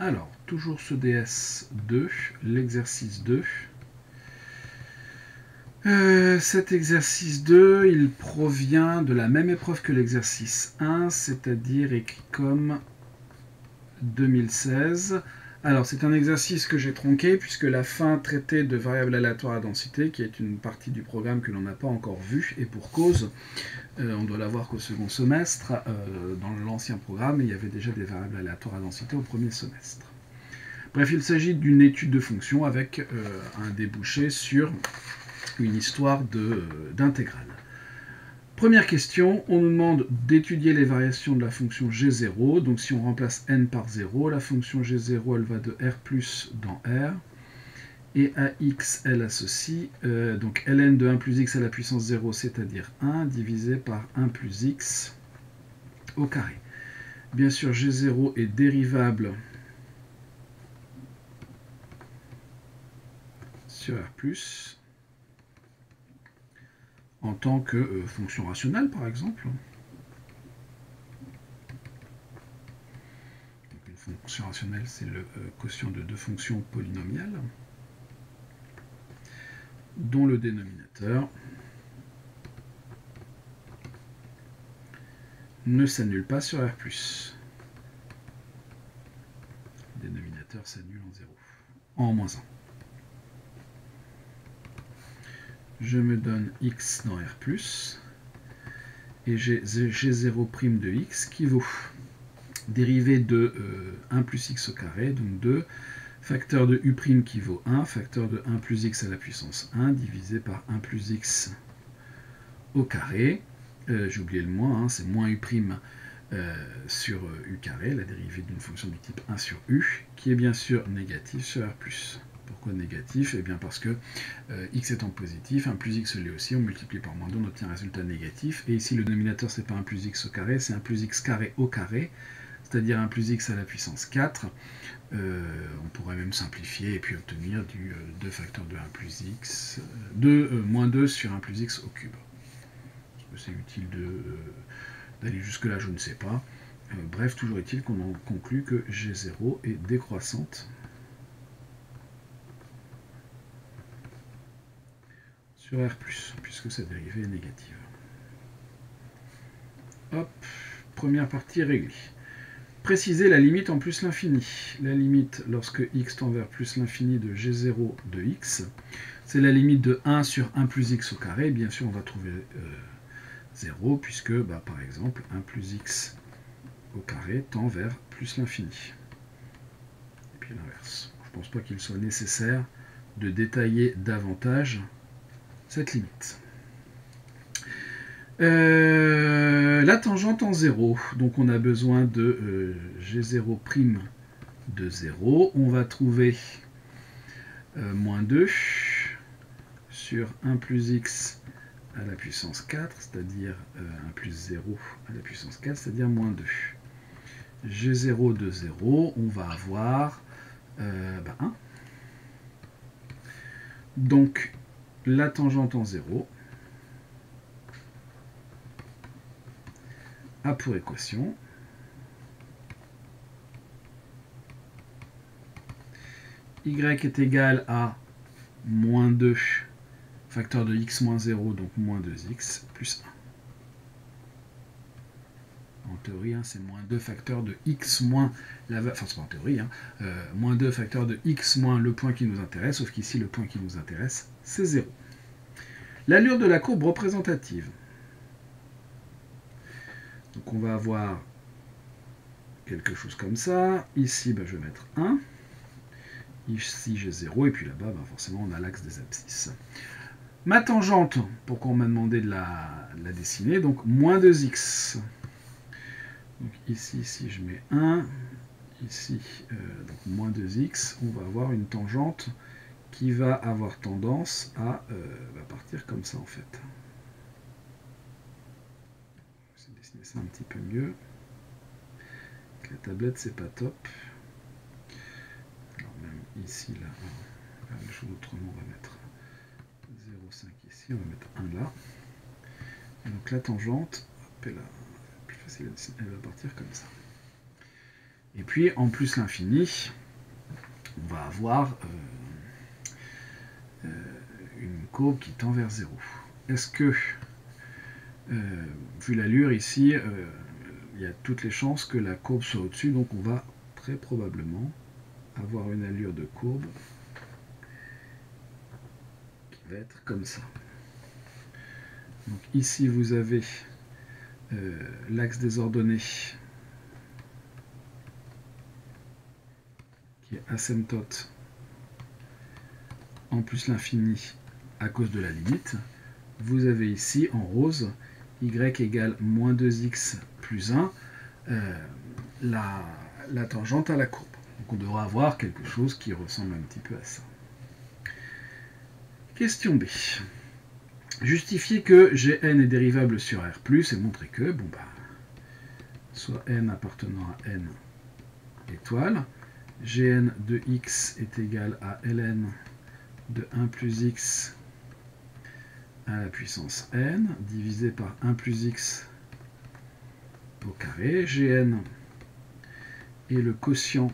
Alors, toujours ce DS2, l'exercice 2. Cet exercice 2, il provient de la même épreuve que l'exercice 1, c'est-à-dire écrit comme 2016. Alors, c'est un exercice que j'ai tronqué, puisque la fin traitait de variables aléatoires à densité, qui est une partie du programme que l'on n'a pas encore vue, et pour cause, on doit la voir qu'au second semestre. Dans l'ancien programme, il y avait déjà des variables aléatoires à densité au premier semestre. Bref, il s'agit d'une étude de fonction avec un débouché sur une histoire d'intégrale. Première question, on nous demande d'étudier les variations de la fonction g0. Donc si on remplace n par 0, la fonction g0 elle va de r plus dans R. Et à x, elle associe donc ln de 1 plus x à la puissance 0, c'est-à-dire 1, divisé par 1 plus x au carré. Bien sûr, g0 est dérivable sur r plus en tant que fonction rationnelle, par exemple. Donc une fonction rationnelle, c'est le quotient de deux fonctions polynomiales, dont le dénominateur ne s'annule pas sur R+. Le dénominateur s'annule en 0, en moins 1. Je me donne x dans R+, et j'ai g0' de x qui vaut dérivée de 1 plus x au carré, donc 2, facteur de u' qui vaut 1, facteur de 1 plus x à la puissance 1, divisé par 1 plus x au carré. J'ai oublié le moins, c'est moins u' sur u carré, la dérivée d'une fonction du type 1 sur u, qui est bien sûr négative sur R+. Pourquoi négatif? Eh bien parce que x étant positif, 1 plus x l'est aussi, on multiplie par moins 2, on obtient un résultat négatif. Et ici, le dénominateur, c'est pas 1 plus x au carré, c'est 1 plus x carré au carré, c'est-à-dire 1 plus x à la puissance 4. On pourrait même simplifier et puis obtenir du 2 facteur de 1 plus x, moins 2 sur 1 plus x au cube. Est-ce que c'est utile d'aller jusque-là? Je ne sais pas. Bref, toujours est-il qu'on en conclut que G0 est décroissante sur R+, puisque sa dérivée est négative. Hop, première partie réglée. Préciser la limite en plus l'infini. La limite lorsque x tend vers plus l'infini de G0 de x, c'est la limite de 1 sur 1 plus x au carré. Bien sûr, on va trouver 0, puisque, par exemple, 1 plus x au carré tend vers plus l'infini. Et puis l'inverse. Je ne pense pas qu'il soit nécessaire de détailler davantage cette limite. La tangente en 0, donc on a besoin de G0' de 0. On va trouver moins 2 sur 1 plus x à la puissance 4, c'est-à-dire 1 plus 0 à la puissance 4, c'est-à-dire moins 2. G0 de 0, on va avoir 1. Donc, la tangente en 0 a pour équation y est égal à moins 2 facteur de x moins 0, donc moins 2x, plus 1. En théorie, c'est moins 2 facteur de x moins la valeur, enfin c'est pas en théorie, moins 2 facteur de x moins le point qui nous intéresse, sauf qu'ici le point qui nous intéresse, c'est 0. L'allure de la courbe représentative. Donc on va avoir quelque chose comme ça. Ici, je vais mettre 1. Ici, j'ai 0. Et puis là-bas, forcément, on a l'axe des abscisses. Ma tangente, pourquoi on m'a demandé de la dessiner, donc moins 2x. Donc ici, si je mets 1, ici, donc moins 2x, on va avoir une tangente qui va avoir tendance à partir comme ça, en fait. Je vais dessiner ça un petit peu mieux. Avec la tablette, c'est pas top. Alors même ici, là, on va faire les choses autrement, on va mettre 0,5 ici, on va mettre 1 là. Et donc la tangente, hop, elle est plus facile à dessiner, elle va partir comme ça. Et puis, en plus l'infini, on va avoir une courbe qui tend vers 0. Est-ce que, vu l'allure ici, il y a toutes les chances que la courbe soit au-dessus, donc on va très probablement avoir une allure de courbe qui va être comme ça. Donc ici vous avez l'axe des ordonnées qui est asymptote en plus l'infini à cause de la limite. Vous avez ici en rose y égale moins 2x plus 1, la tangente à la courbe. Donc on devra avoir quelque chose qui ressemble un petit peu à ça. Question B. Justifier que Gn est dérivable sur R+, et montrer que, bon bah, soit n appartenant à n étoile, Gn de x est égal à ln de 1 plus x à la puissance n, divisé par 1 plus x au carré. Gn est le quotient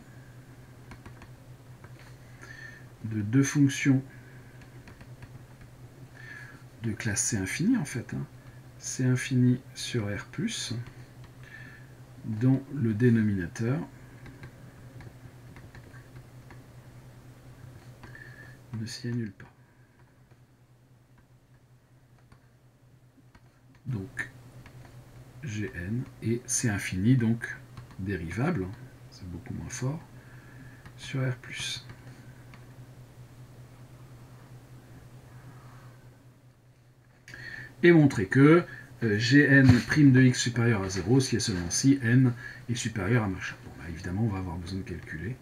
de deux fonctions de classe C infini, en fait. C infini sur R+, dont le dénominateur ne s'y annule pas. Donc, Gn et C infini, donc dérivable, c'est beaucoup moins fort, sur R+. Et montrer que Gn' de x supérieur à 0 si et seulement si n est supérieur à machin. Bon, bah, évidemment, on va avoir besoin de calculer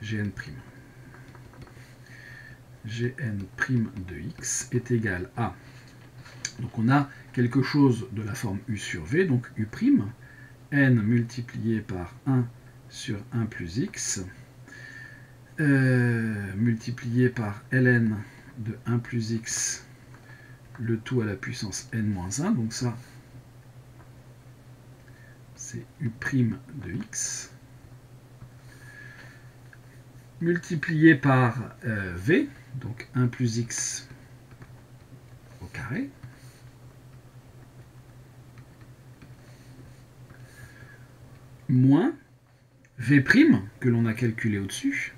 Gn'. Gn' de x est égal à... Donc on a quelque chose de la forme u sur v, donc u', n multiplié par 1 sur 1 plus x, multiplié par ln de 1 plus x, le tout à la puissance n-1, donc ça, c'est u' de x, multiplié par v, donc 1 plus x au carré, moins v', que l'on a calculé au-dessus,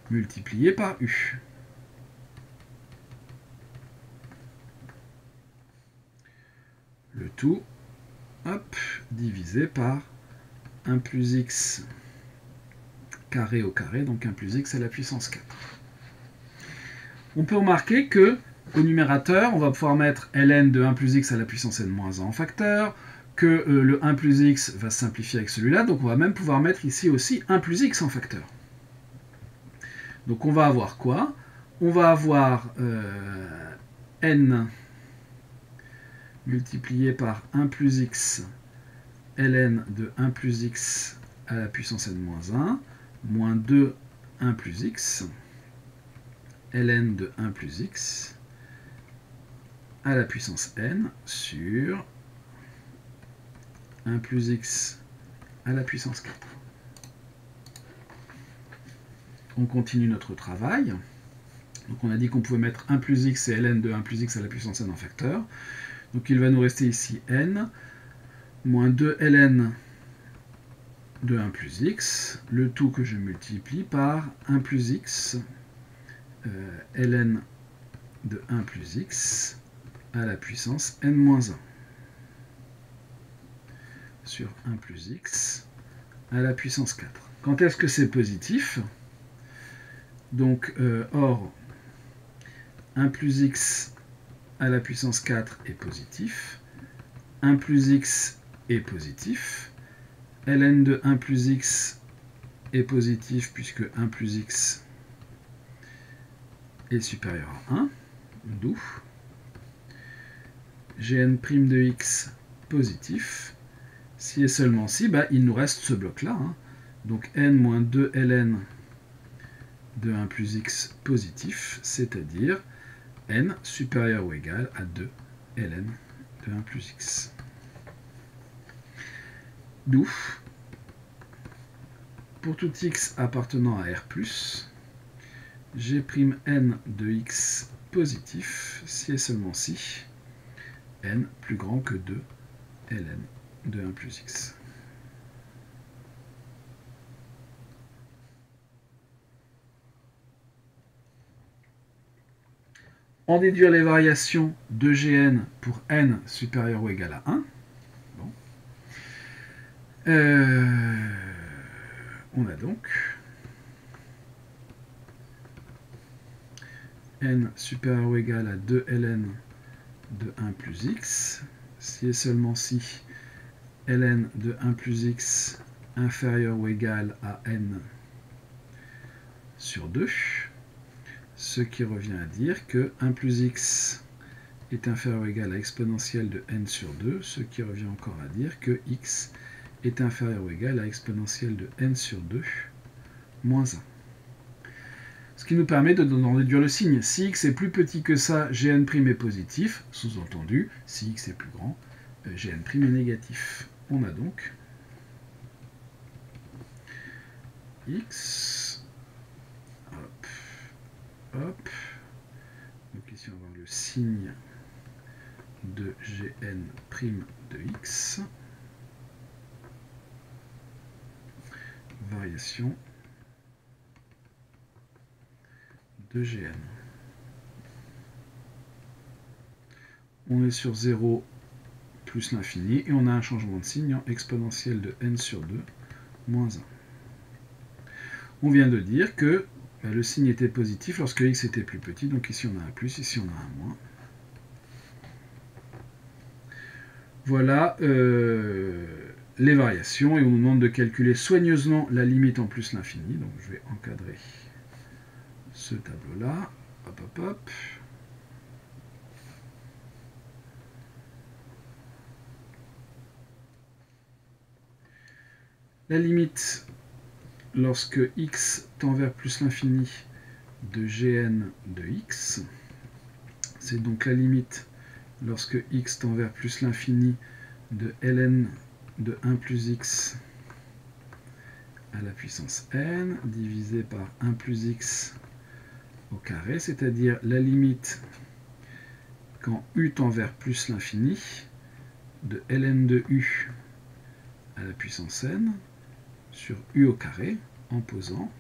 multiplié par u. Le tout, hop, divisé par 1 plus x carré au carré, donc 1 plus x à la puissance 4. On peut remarquer que au numérateur, on va pouvoir mettre ln de 1 plus x à la puissance n-1 en facteur, que le 1 plus x va se simplifier avec celui-là, donc on va même pouvoir mettre ici aussi 1 plus x en facteur. Donc on va avoir quoi? On va avoir n multiplié par 1 plus x ln de 1 plus x à la puissance n-1, moins 2 1 plus x, ln de 1 plus x à la puissance n sur 1 plus x à la puissance 4. On continue notre travail. Donc on a dit qu'on pouvait mettre 1 plus x et ln de 1 plus x à la puissance n en facteur. Donc il va nous rester ici n moins 2 ln de 1 plus x, le tout que je multiplie par 1 plus x ln de 1 plus x à la puissance n-1 sur 1 plus x à la puissance 4. Quand est-ce que c'est positif? Donc, or, 1 plus x à la puissance 4 est positif, 1 plus x est positif, ln de 1 plus x est positif puisque 1 plus x est supérieur à 1, d'où Gn' de x positif. Si et seulement si, bah, il nous reste ce bloc-là. Donc n moins 2 ln de 1 plus x positif, c'est-à-dire n supérieur ou égal à 2 ln de 1 plus x. D'où pour tout x appartenant à R+, G'N de x positif si et seulement si n plus grand que 2 ln de 1 plus x. On déduit les variations de Gn pour n supérieur ou égal à 1. Bon. On a donc n supérieur ou égal à 2 ln de 1 plus x, si et seulement si ln de 1 plus x inférieur ou égal à n sur 2, ce qui revient à dire que 1 plus x est inférieur ou égal à exponentielle de n sur 2, ce qui revient encore à dire que x est inférieur ou égal à exponentielle de n sur 2 moins 1. Ce qui nous permet de déduire le signe. Si x est plus petit que ça, Gn' est positif, sous-entendu, si x est plus grand, Gn' est négatif. On a donc x, hop, hop, donc ici on va avoir le signe de Gn' de x, variation de Gn. On est sur 0 plus l'infini, et on a un changement de signe en exponentielle de n sur 2 moins 1. On vient de dire que le signe était positif lorsque x était plus petit, donc ici on a un plus, ici on a un moins. Voilà les variations, et on nous demande de calculer soigneusement la limite en plus l'infini, donc je vais encadrer ce tableau-là, hop hop hop. La limite lorsque x tend vers plus l'infini de Gn de x, c'est donc la limite lorsque x tend vers plus l'infini de ln de 1 plus x à la puissance n divisé par 1 plus x au carré, c'est-à-dire la limite quand u tend vers plus l'infini de ln de u à la puissance n sur u au carré en posant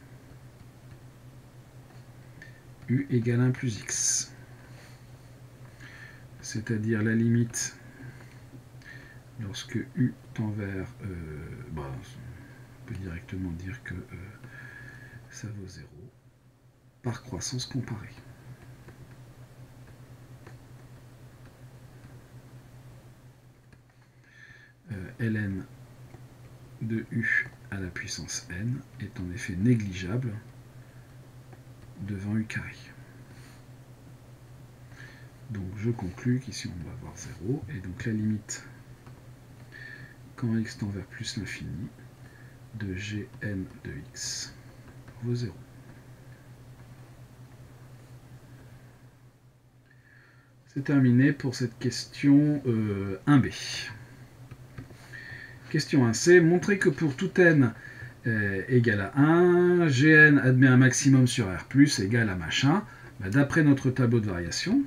u égale 1 plus x. C'est-à-dire la limite lorsque u tend vers... on peut directement dire que ça vaut 0 par croissance comparée. Ln de u à la puissance n est en effet négligeable devant u carré. Donc je conclus qu'ici on va avoir 0, et donc la limite quand x tend vers plus l'infini de Gn de x vaut 0. C'est terminé pour cette question 1b. Question 1c, montrer que pour tout n égal à 1, Gn admet un maximum sur R+, égal à machin. D'après notre tableau de variation,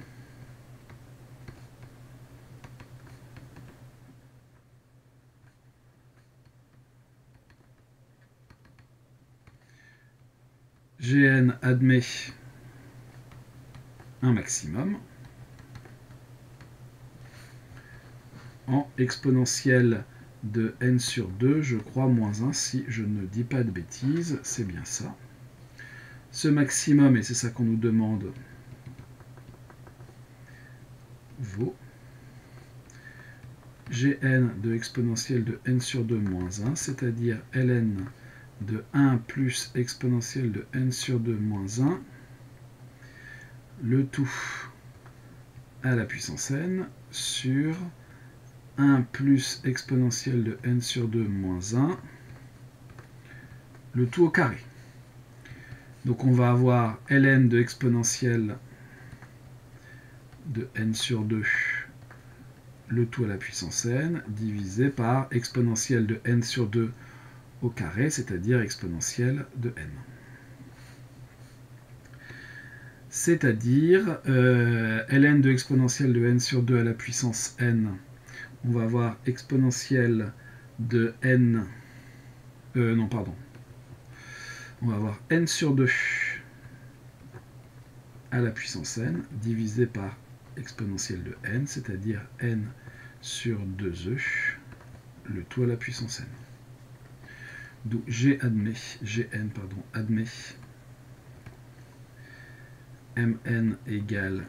Gn admet un maximum en exponentielle de n sur 2, je crois, moins 1, si je ne dis pas de bêtises, c'est bien ça. Ce maximum, et c'est ça qu'on nous demande, vaut Gn de exponentielle de n sur 2 moins 1, c'est-à-dire ln de 1 plus exponentielle de n sur 2 moins 1, le tout à la puissance n sur 1 plus exponentielle de n sur 2 moins 1, le tout au carré. Donc on va avoir ln de exponentielle de n sur 2, le tout à la puissance n, divisé par exponentielle de n sur 2 au carré, c'est-à-dire exponentielle de n. C'est-à-dire ln de exponentielle de n sur 2 à la puissance n, on va avoir exponentielle de n, non pardon, on va avoir n sur 2 à la puissance n divisé par exponentielle de n, c'est-à-dire n sur 2e, le tout à la puissance n. D'où Gn admet Mn égale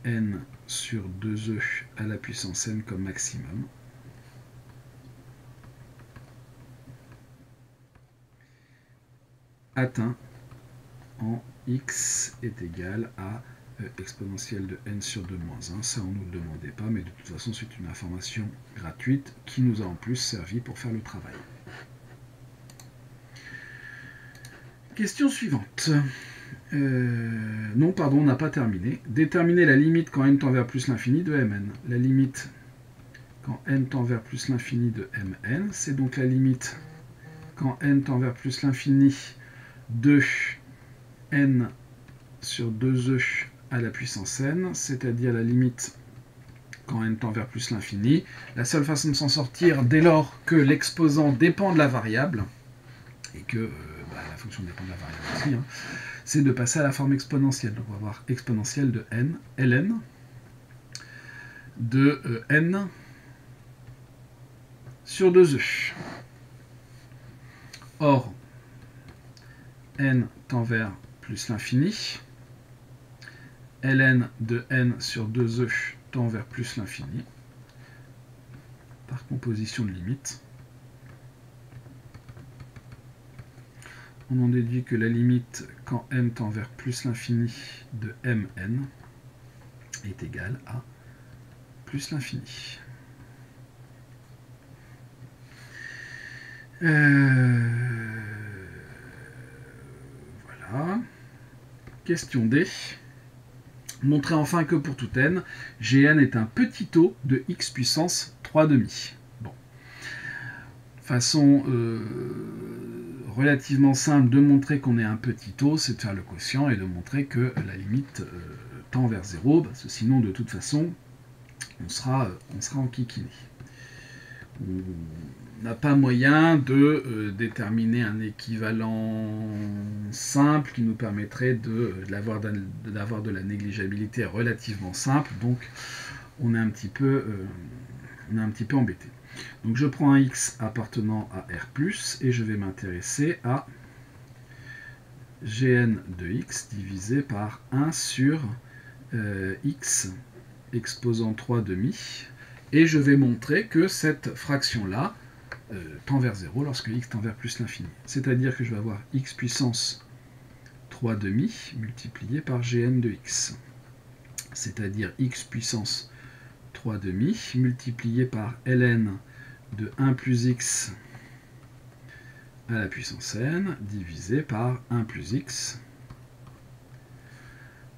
n sur 2e à la puissance n comme maximum. Atteint en x est égal à exponentielle de n sur 2 moins 1. Ça, on ne nous le demandait pas, mais de toute façon, c'est une information gratuite qui nous a en plus servi pour faire le travail. Question suivante. Non, pardon, on n'a pas terminé. Déterminer la limite quand n tend vers plus l'infini de mn. La limite quand n tend vers plus l'infini de mn, c'est donc la limite quand n tend vers plus l'infini de n sur 2e à la puissance n, c'est-à-dire la limite quand n tend vers plus l'infini. La seule façon de s'en sortir, dès lors que l'exposant dépend de la variable, et que la fonction dépend de la variable aussi, hein, c'est de passer à la forme exponentielle. Donc on va avoir exponentielle de n, ln, de n sur 2e. Or, n tend vers plus l'infini, ln de n sur 2e tend vers plus l'infini, par composition de limite. On en déduit que la limite quand n tend vers plus l'infini de mn est égale à plus l'infini. Voilà. Question D. Montrer enfin que pour tout n, Gn est un petit taux de x puissance 3/2. Bon. Façon relativement simple de montrer qu'on est un petit taux, c'est de faire le quotient et de montrer que la limite tend vers 0, parce que sinon, de toute façon, on sera enquiquiné. On n'a pas moyen de déterminer un équivalent simple qui nous permettrait d'avoir de la négligeabilité relativement simple, donc on est un petit peu embêté. Donc je prends un x appartenant à R+, et je vais m'intéresser à Gn de x divisé par 1 sur x exposant 3/2, et je vais montrer que cette fraction-là tend vers 0 lorsque x tend vers plus l'infini. C'est-à-dire que je vais avoir x puissance 3/2 multiplié par Gn de x. C'est-à-dire x puissance 3/2 multiplié par ln de 1 plus x à la puissance n divisé par 1 plus x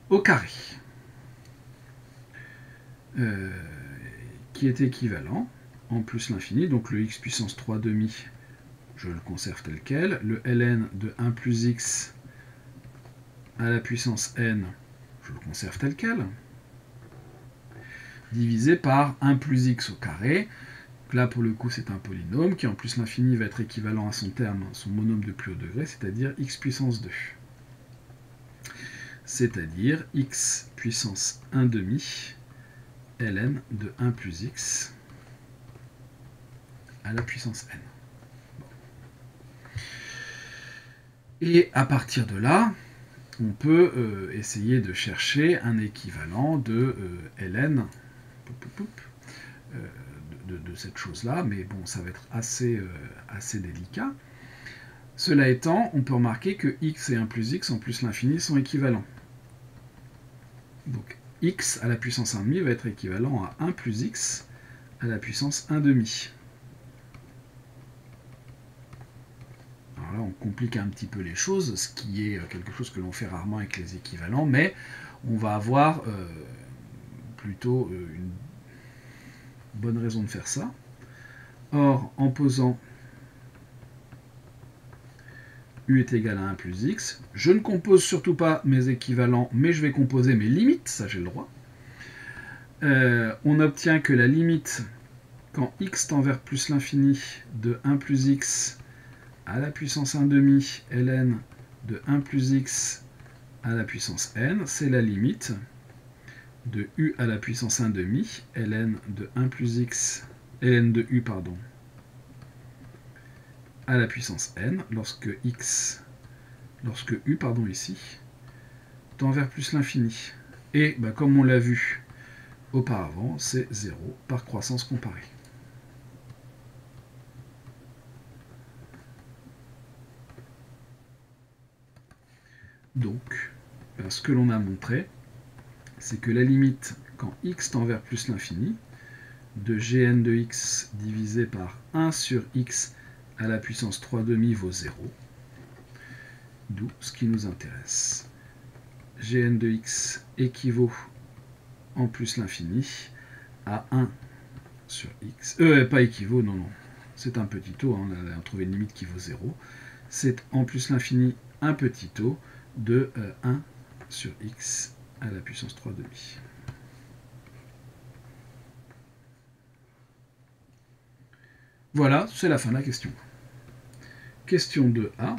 au carré, qui est équivalent en plus l'infini, donc le x puissance 3/2, je le conserve tel quel, le ln de 1 plus x à la puissance n, je le conserve tel quel, divisé par 1 plus x au carré. Donc là, pour le coup, c'est un polynôme qui, en plus l'infini, va être équivalent à son terme, son monôme de plus haut degré, c'est-à-dire x puissance 2. C'est-à-dire x puissance 1/2 ln de 1 plus x à la puissance n. Bon. Et à partir de là, on peut essayer de chercher un équivalent de ln de cette chose-là, mais bon, ça va être assez délicat. Cela étant, on peut remarquer que x et 1 plus x en plus l'infini sont équivalents. Donc x à la puissance 1/2 va être équivalent à 1 plus x à la puissance 1/2. Alors là, on complique un petit peu les choses, ce qui est quelque chose que l'on fait rarement avec les équivalents, mais on va avoir plutôt une bonne raison de faire ça. Or, en posant U est égal à 1 plus x. Je ne compose surtout pas mes équivalents, mais je vais composer mes limites, ça j'ai le droit. On obtient que la limite, quand x tend vers plus l'infini, de 1 plus x à la puissance 1 demi ln de 1 plus x à la puissance n, c'est la limite de u à la puissance 1 demi ln de 1 plus x, ln de u, pardon, à la puissance n, lorsque u, pardon, ici, tend vers plus l'infini. Et bah, comme on l'a vu auparavant, c'est 0 par croissance comparée. Donc, ce que l'on a montré, c'est que la limite, quand x tend vers plus l'infini, de gn de x divisé par 1 sur x à la puissance 3 demi vaut 0. D'où ce qui nous intéresse. Gn de x équivaut en plus l'infini à 1 sur x. Pas équivaut, non, non. C'est un petit taux, hein, on a trouvé une limite qui vaut 0. C'est en plus l'infini un petit taux de 1 sur x à la puissance 3 demi. Voilà, c'est la fin de la question. Question 2a.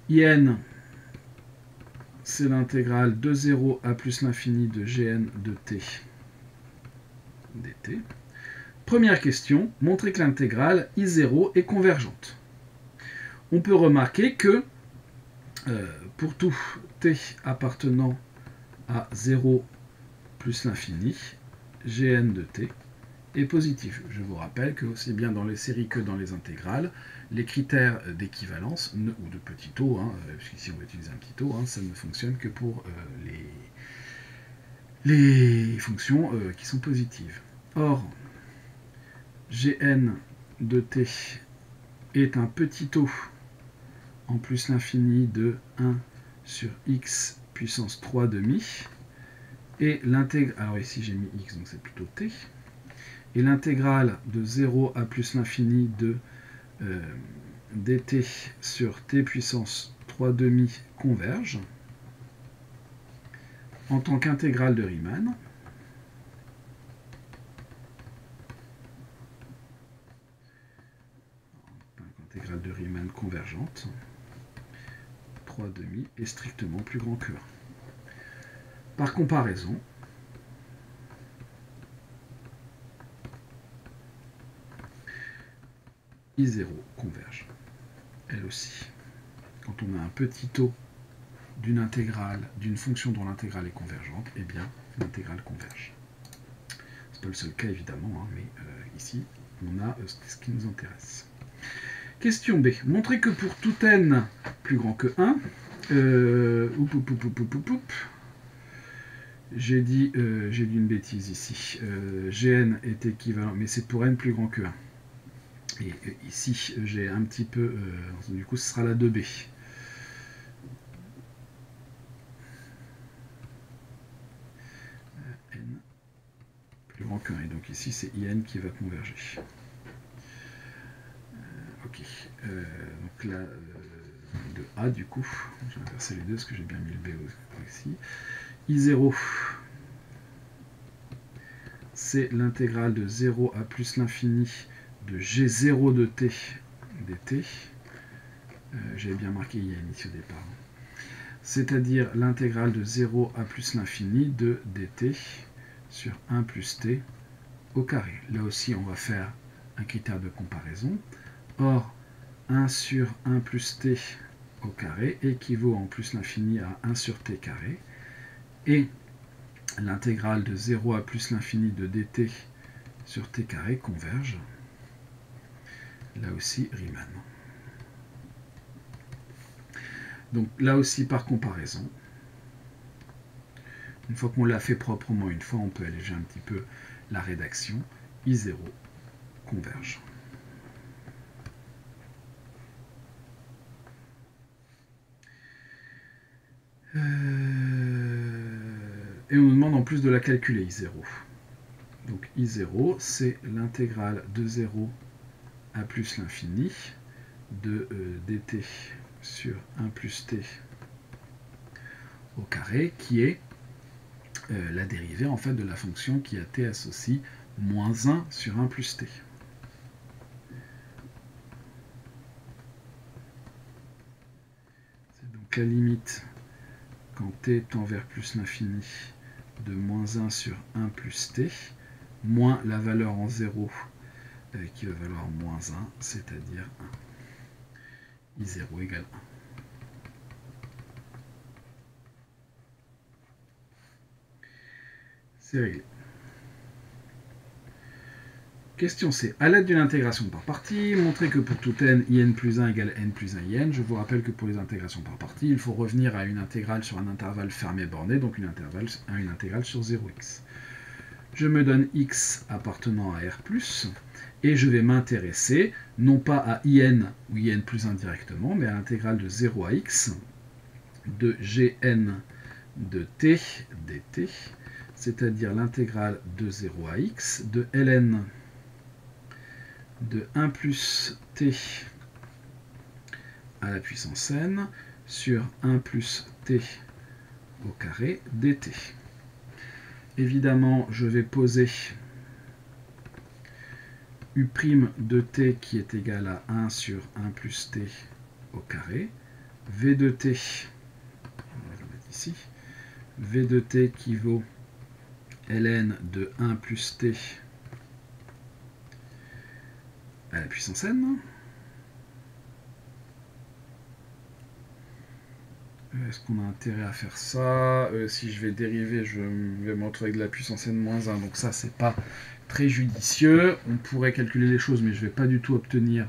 In, c'est l'intégrale de 0 à plus l'infini de gn de t dt. Première question, montrer que l'intégrale I0 est convergente. On peut remarquer que pour tout t appartenant à 0 plus l'infini, gn de t est positif. Je vous rappelle que aussi bien dans les séries que dans les intégrales, les critères d'équivalence, ou de petit taux, hein, puisqu'ici on va utiliser un petit taux, hein, ça ne fonctionne que pour les fonctions qui sont positives. Or, Gn de t est un petit taux en plus l'infini de 1 sur x puissance 3 demi, et l'intégrale, alors ici j'ai mis x, donc c'est plutôt t, et l'intégrale de 0 à plus l'infini de dt sur t puissance 3 demi converge en tant qu'intégrale de Riemann. Intégrale de Riemann convergente, 3 demi est strictement plus grand que 1. Par comparaison, I0 converge, elle aussi. Quand on a un petit taux d'une intégrale, d'une fonction dont l'intégrale est convergente, eh bien l'intégrale converge. Ce n'est pas le seul cas évidemment, hein, mais ici on a ce qui nous intéresse. Question B. Montrer que pour tout n plus grand que 1, j'ai dit une bêtise ici. Gn est équivalent, mais c'est pour n plus grand que 1. Et ici, j'ai un petit peu... du coup, ce sera la 2b. N plus grand que 1. Et donc ici, c'est in qui va converger. Ok. Donc là, de A, du coup, je vais inverser les deux parce que j'ai bien mis le B aussi. I0, c'est l'intégrale de 0 à plus l'infini de G0 de t dt. J'avais bien marqué in ici au départ. C'est-à-dire l'intégrale de 0 à plus l'infini de dt sur 1 plus t au carré. Là aussi, on va faire un critère de comparaison. Or, 1 sur 1 plus t au carré équivaut en plus l'infini à 1 sur t carré. Et l'intégrale de 0 à plus l'infini de dt sur t carré converge. Là aussi, Riemann. Donc là aussi, par comparaison, une fois qu'on l'a fait proprement une fois, on peut alléger un petit peu la rédaction. I0 converge. Et on nous demande en plus de la calculer, I0. Donc I0, c'est l'intégrale de 0 à plus l'infini de dt sur 1 plus t au carré, qui est la dérivée en fait de la fonction qui a t associe moins 1 sur 1 plus t. C'est donc la limite quand t tend vers plus l'infini de moins 1 sur 1 plus t, moins la valeur en 0 qui va valoir moins 1, c'est-à-dire 1. I0 égale 1. C'est réglé. Question C. À l'aide d'une intégration par partie, montrez que pour tout n, in plus 1 égale n plus 1 in. Je vous rappelle que pour les intégrations par partie, il faut revenir à une intégrale sur un intervalle fermé borné, donc une intégrale sur 0x. Je me donne x appartenant à R+, et je vais m'intéresser, non pas à in ou in plus 1 directement, mais à l'intégrale de 0 à x de gn de t dt, c'est-à-dire l'intégrale de 0 à x de ln de 1 plus t à la puissance n sur 1 plus t au carré dt. Évidemment, je vais poser u' de t qui est égal à 1 sur 1 plus t au carré, v de t, on va le mettre ici, v de t qui vaut ln de 1 plus t à la puissance n. Est-ce qu'on a intérêt à faire ça? Si je vais dériver, je vais me retrouver avec de la puissance n-1, donc ça, c'est pas très judicieux. On pourrait calculer les choses, mais je ne vais pas du tout obtenir...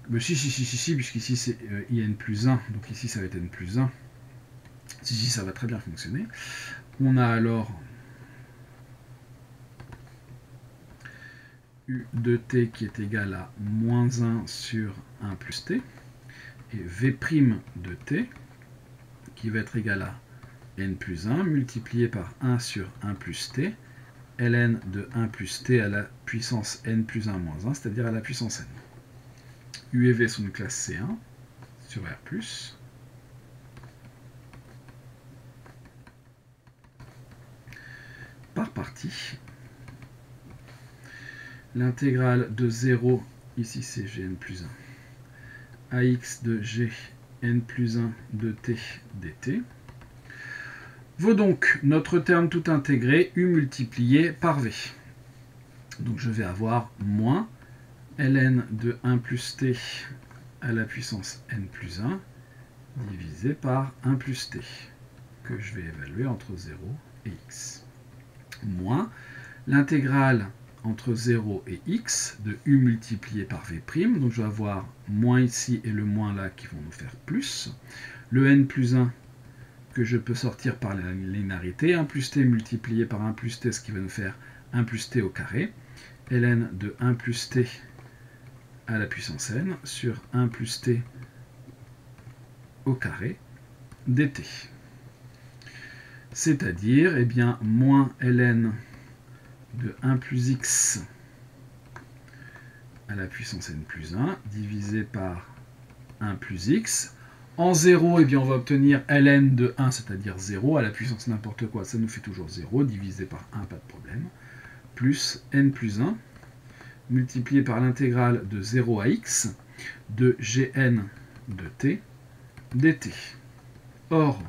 Mais si, puisqu'ici, c'est in plus 1, donc ici, ça va être n plus 1. Si, ça va très bien fonctionner. On a alors u de t qui est égal à moins 1 sur 1 plus t, et v' de t qui va être égal à n plus 1 multiplié par 1 sur 1 plus t, ln de 1 plus t à la puissance n plus 1 moins 1, c'est-à-dire à la puissance n. U et v sont de classe C1 sur R+. Par partie, l'intégrale de 0, ici c'est gn plus 1, ax de gn plus 1 de t dt, vaut donc notre terme tout intégré u multiplié par v. Donc je vais avoir moins ln de 1 plus t à la puissance n plus 1 divisé par 1 plus t, que je vais évaluer entre 0 et x, moins l'intégrale entre 0 et x de u multiplié par v', donc je vais avoir moins ici et le moins là qui vont nous faire plus, le n plus 1 que je peux sortir par la linéarité, 1 plus t multiplié par 1 plus t, ce qui va nous faire 1 plus t au carré, ln de 1 plus t à la puissance n sur 1 plus t au carré dt. C'est-à-dire, eh bien, moins ln de 1 plus x à la puissance n plus 1 divisé par 1 plus x. En 0, eh bien, on va obtenir ln de 1, c'est-à-dire 0, à la puissance n'importe quoi, ça nous fait toujours 0, divisé par 1, pas de problème, plus n plus 1, multiplié par l'intégrale de 0 à x de gn de t dt. Or,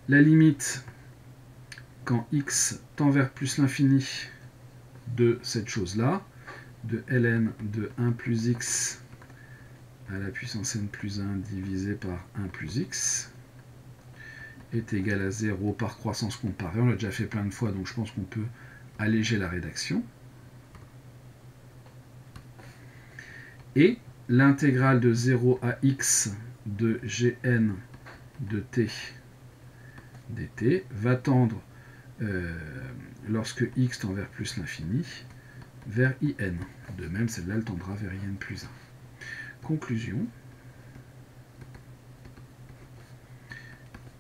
la limite quand x tend vers plus l'infini de cette chose-là, de ln de 1 plus x à la puissance n plus 1 divisé par 1 plus x, est égal à 0 par croissance comparée. On l'a déjà fait plein de fois, donc je pense qu'on peut alléger la rédaction. Et l'intégrale de 0 à x de gn de t dt va tendre, lorsque x tend vers plus l'infini, vers in. De même, celle-là, elle tendra vers in plus 1. Conclusion.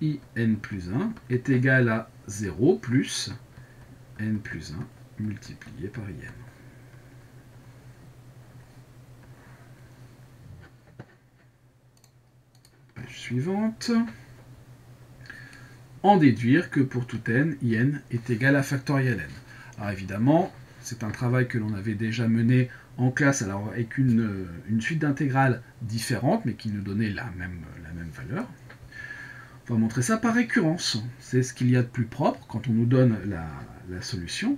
in plus 1 est égal à 0 plus n plus 1 multiplié par in. suivante. En déduire que pour tout n, in est égal à factoriel n. Alors évidemment, c'est un travail que l'on avait déjà mené en classe, alors avec une suite d'intégrales différentes, mais qui nous donnait la même valeur. On va montrer ça par récurrence. C'est ce qu'il y a de plus propre quand on nous donne la solution.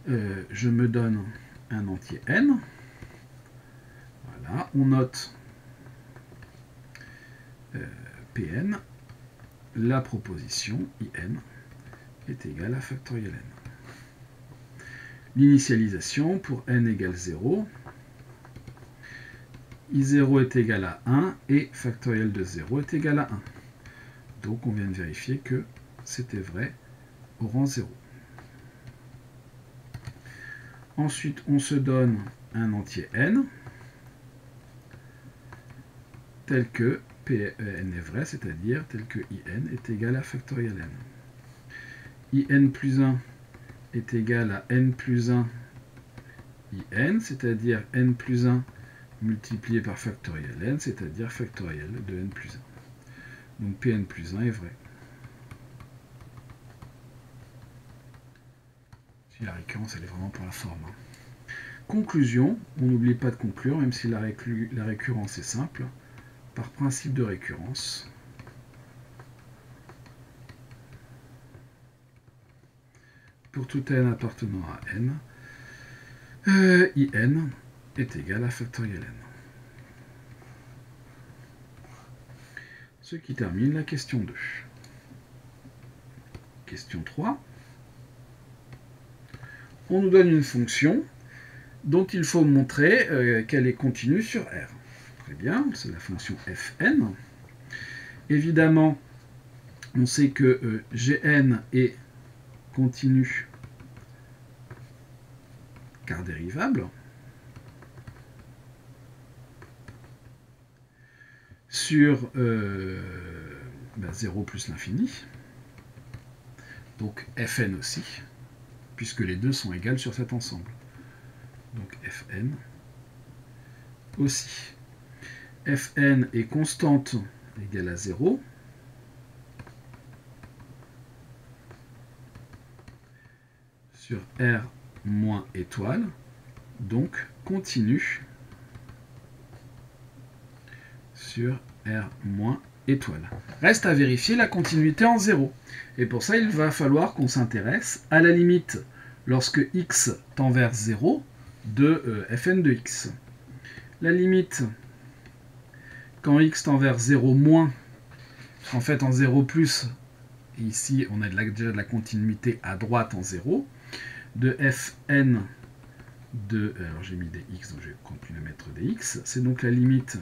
Je me donne un entier n. Voilà, on note Pn, la proposition In est égale à factoriel n. L'initialisation pour n égale 0, I0 est égal à 1 et factoriel de 0 est égal à 1. Donc on vient de vérifier que c'était vrai au rang 0. Ensuite, on se donne un entier n tel que Pn est vrai, c'est-à-dire tel que In est égal à factoriel n. In plus 1 est égal à n plus 1 In, c'est-à-dire n plus 1 multiplié par factoriel n, c'est-à-dire factoriel de n plus 1. Donc Pn plus 1 est vrai. Si la récurrence, elle est vraiment pour la forme. Conclusion, on n'oublie pas de conclure, même si la récurrence est simple, par principe de récurrence. Pour tout n appartenant à n, In est égal à factoriel n. Ce qui termine la question 2. Question 3. On nous donne une fonction dont il faut montrer qu'elle est continue sur R. Très bien, c'est la fonction fn. Évidemment, on sait que Gn est continu car dérivable sur 0 plus l'infini, donc Fn aussi, puisque les deux sont égales sur cet ensemble. Donc Fn aussi. Fn est constante égale à 0. Sur R moins étoile, donc continue sur R moins étoile. Reste à vérifier la continuité en 0. Et pour ça, il va falloir qu'on s'intéresse à la limite lorsque x tend vers 0 de Fn de x. La limite quand x tend vers 0 moins, en fait en 0 plus, ici on a déjà de la continuité à droite en 0, de Fn de, alors j'ai mis des x, donc je vais continuer à mettre des x, c'est donc la limite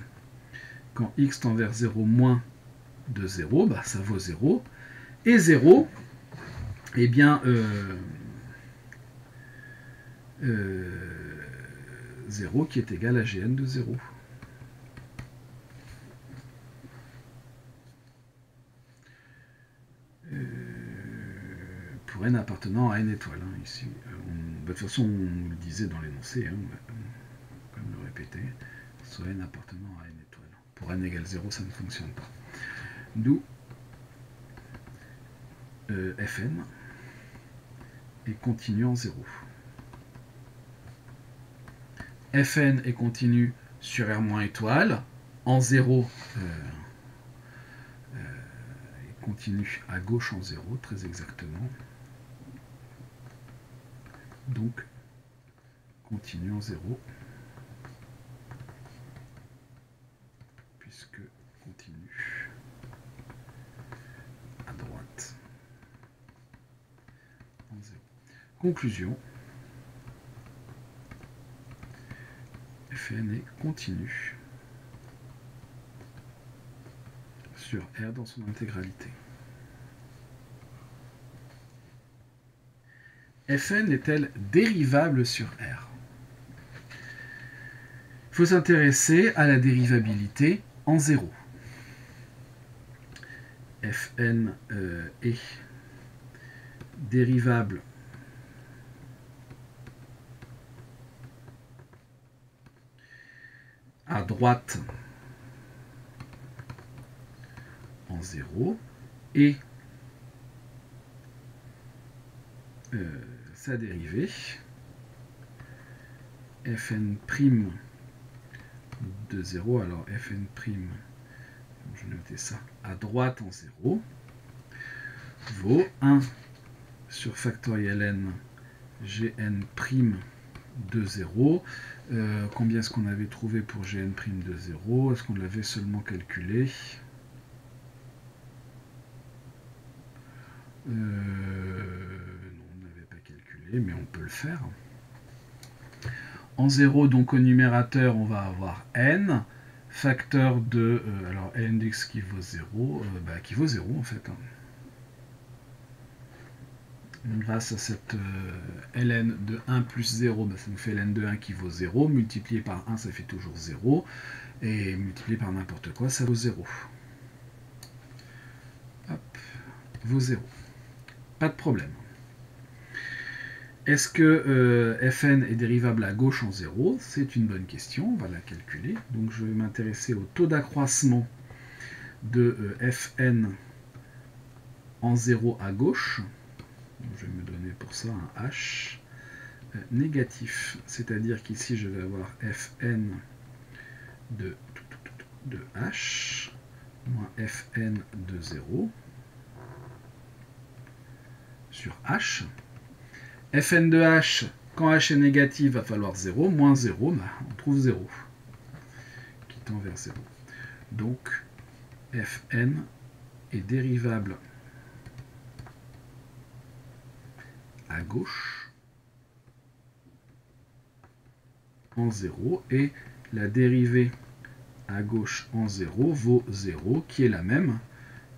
quand x tend vers 0 moins de 0, bah, ça vaut 0, et 0, eh bien, 0 qui est égal à Gn de 0. Pour n appartenant à n étoiles. Hein, ici. De toute façon, on le disait dans l'énoncé, hein, on va quand même le répéter, soit n appartenant à n étoiles. Pour n égale 0, ça ne fonctionne pas. D'où Fn est continu en 0. Fn est continu sur R- étoile, en 0 est continu à gauche en 0, très exactement. Donc, continue en 0, puisque continue à droite en 0. Conclusion, Fn est continu sur R dans son intégralité. Fn est-elle dérivable sur R? Il faut s'intéresser à la dérivabilité en 0. Fn est dérivable à droite en 0 et sa dérivée fn' de 0, alors fn', je vais noter ça, à droite en 0, vaut 1 sur factoriel n gn' de 0. Combien est-ce qu'on avait trouvé pour gn' de 0? Est-ce qu'on l'avait seulement calculé? Non, on n'avait pas calculé, mais on peut le faire. En 0, donc au numérateur, on va avoir n, facteur de, alors ln(x) qui vaut 0, qui vaut 0 en fait. Grâce à cette ln de 1 plus 0, ça nous fait ln de 1 qui vaut 0, multiplié par 1, ça fait toujours 0, et multiplié par n'importe quoi, ça vaut 0. Hop, vaut 0. Pas de problème. Est-ce que fn est dérivable à gauche en 0? C'est une bonne question, on va la calculer. Donc je vais m'intéresser au taux d'accroissement de fn en 0 à gauche. Donc, je vais me donner pour ça un h négatif, c'est-à-dire qu'ici je vais avoir fn de h moins fn de 0 sur h. Fn de h, quand h est négatif, il va falloir 0, moins 0, on trouve 0, qui tend vers 0. Donc, Fn est dérivable à gauche en 0, et la dérivée à gauche en 0 vaut 0, qui est la même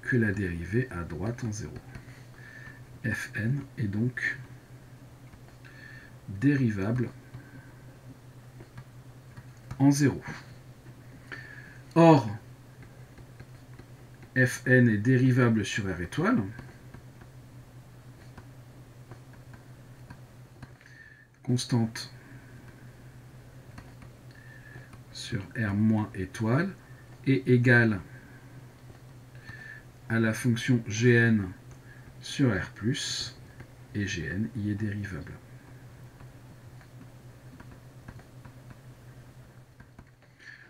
que la dérivée à droite en 0. Fn est donc dérivable en 0. Or, Fn est dérivable sur R étoile. Constante sur R moins étoile est égale à la fonction Gn sur R+, et Gn y est dérivable.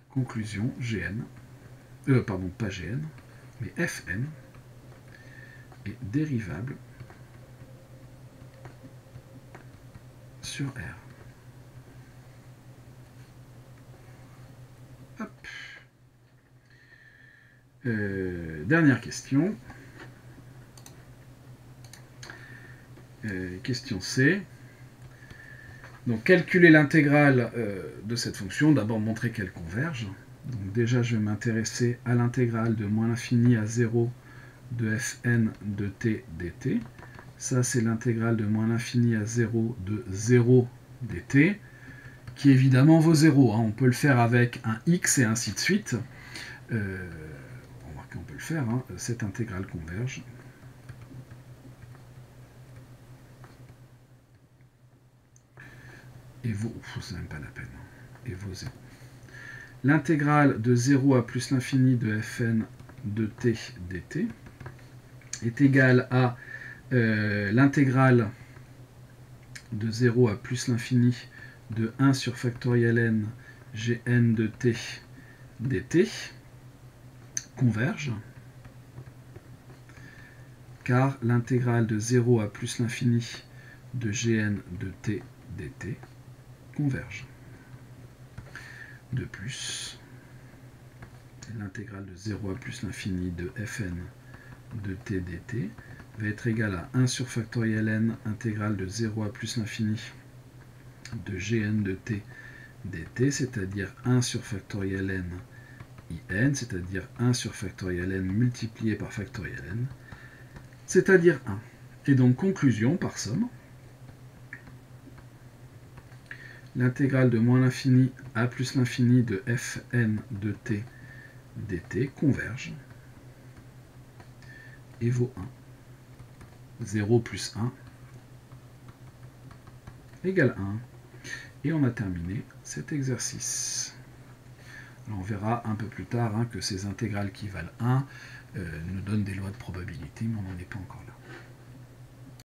Conclusion, Gn, pas Gn, mais Fn est dérivable sur R. Hop. Dernière question. Question C. Donc calculer l'intégrale de cette fonction, d'abord montrer qu'elle converge. Donc déjà je vais m'intéresser à l'intégrale de moins l'infini à 0 de fn de t dt. Ça c'est l'intégrale de moins l'infini à 0 de 0 dt, qui évidemment vaut 0. Hein. On peut le faire avec un x et ainsi de suite. On peut le faire, hein. Cette intégrale converge. Et vaut, c'est même pas la peine, et vaut 0. L'intégrale de 0 à plus l'infini de fn de t dt est égale à l'intégrale de 0 à plus l'infini de 1 sur factoriel n gn de t dt converge, car l'intégrale de 0 à plus l'infini de gn de t dt converge. De plus, l'intégrale de 0 à plus l'infini de fn de t dt va être égale à 1 sur factoriel n intégrale de 0 à plus l'infini de gn de t dt, c'est-à-dire 1 sur factoriel n in, c'est-à-dire 1 sur factoriel n multiplié par factoriel n, c'est-à-dire 1. Et donc, conclusion par somme, l'intégrale de moins l'infini à plus l'infini de fn de t dt converge et vaut 1. 0 plus 1 égale 1. Et on a terminé cet exercice. Alors on verra un peu plus tard que ces intégrales qui valent 1 nous donnent des lois de probabilité, mais on n'en est pas encore